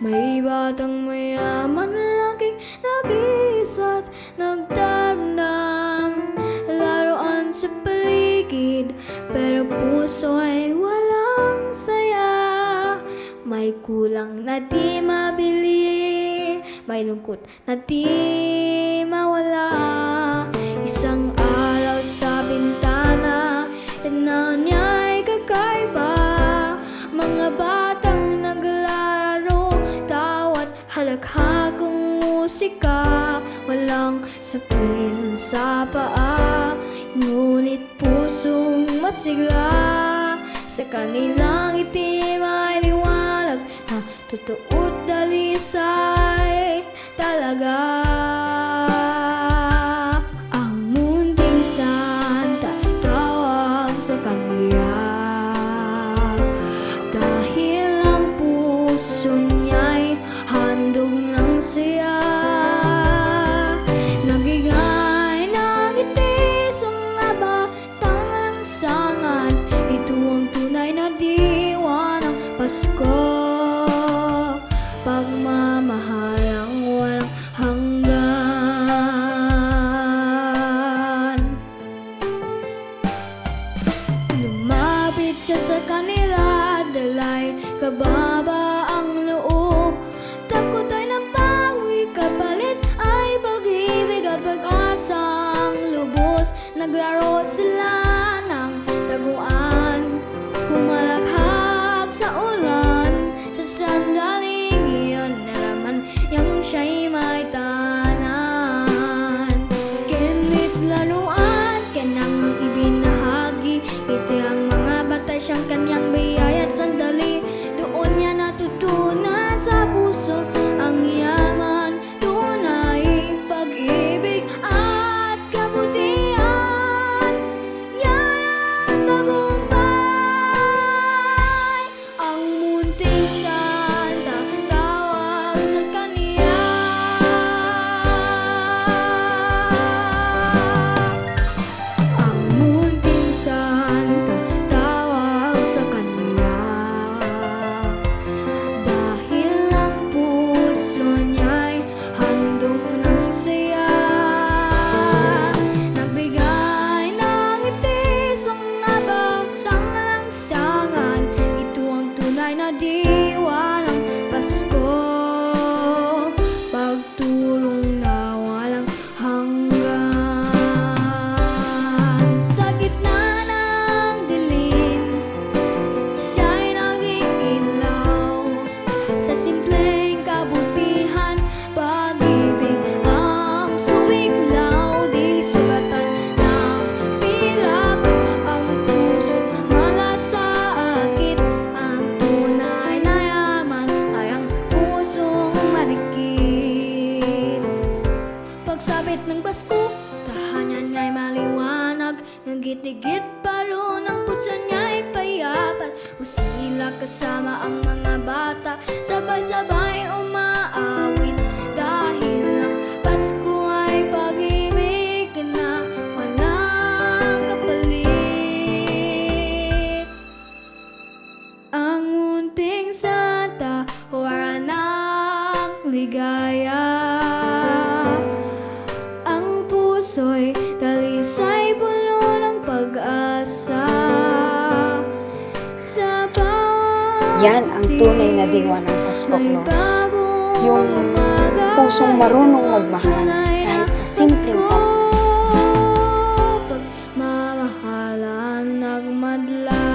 May batang mayaman, laking nag-iisa't nagdamdam. Laruan sa paligid, pero puso ay walang saya. May kulang na di mabili, may lungkot na di mawala. Isang araw sa bintana, tignan niya'y kakaiba. Mga batang naglalaro, tawat halakhakang musika. Walang sapin sa paa, ngunit pusong masigla. Sa kanilang itim ay liwanag na totoo't dalisay talaga. Ang munting santa tawag sa kanya, dahil ang puso niya'y handog ng siya. Nagigay ng ngiti sa mga batang langsangan, ito ang tunay na diwa ng Pasko. Pagmamahal ang walang hanggan. Lumapit siya sa kanila, dalay kababa ang loob. Takot ay napawi, kapalit ay pag-ibig at pag-asang lubos. Naglaro sila ng taguan, humalakhak sa ulan. Sa sandaling iyon, naraman yang siya'y may tanan. Kinit laruan, kanyang ibinahagi, iti ang mga batay siyang kanyang biyaya at sandali. Doon niya natutunan sa puso ang yaman, tunay pag-ibig at kabutihan. Yan ang tagumpay. Ang munting santa tawag sa kanya, ang munting santa tawag sa kanya, dahil ang puso niya'y handog ng siya. Nagbigay ng ngiti sa mga batang langsangan, ito ang tunay na diwa ng Pasko. Pagtulong na walang hanggan. Sa gitna ng dilim, siya'y naging ilaw. Sa simpleng kabutihan, pag-ibig ang sumiglaw. Di sugatan ng pilak ang puso malasakit. Ang tunay na yaman ay ang pusong marikit. Pagsabit ng Pasko, tahanan niya'y maliwanag. Ngigit-higit paro ng puso niya'y payapat. Usila kasama ang mga bata, sabay-sabay umaawit. Dahil ang Pasko ay pag-ibig na walang kapalit. Ang munting santa, wara ng ligaya. Ang puso'y dalisay, puno ng pag-asa. Sa bawat Yan ang tunay na diwa ng Pasko, may Claus. bagong Yung umaga, pusong marunong magmahal tunay kahit sa ang simpleng Pasko. pag Pagmamahalan nagmadla,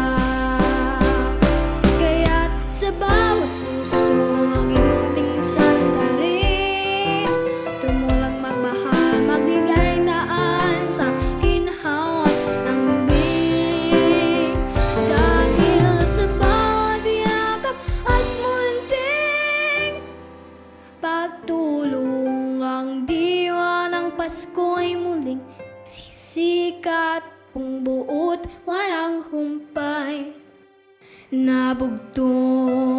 kaya't sa bawat puso maging munting santa rin. Tumulang magmahal, magbigay daan sa ginhawa ng bing. Dahil sa bawat yakap at munting pagtulong, ang diwa ng Pasko ay muling sisikat. Kung buot walang humpay, nabugtong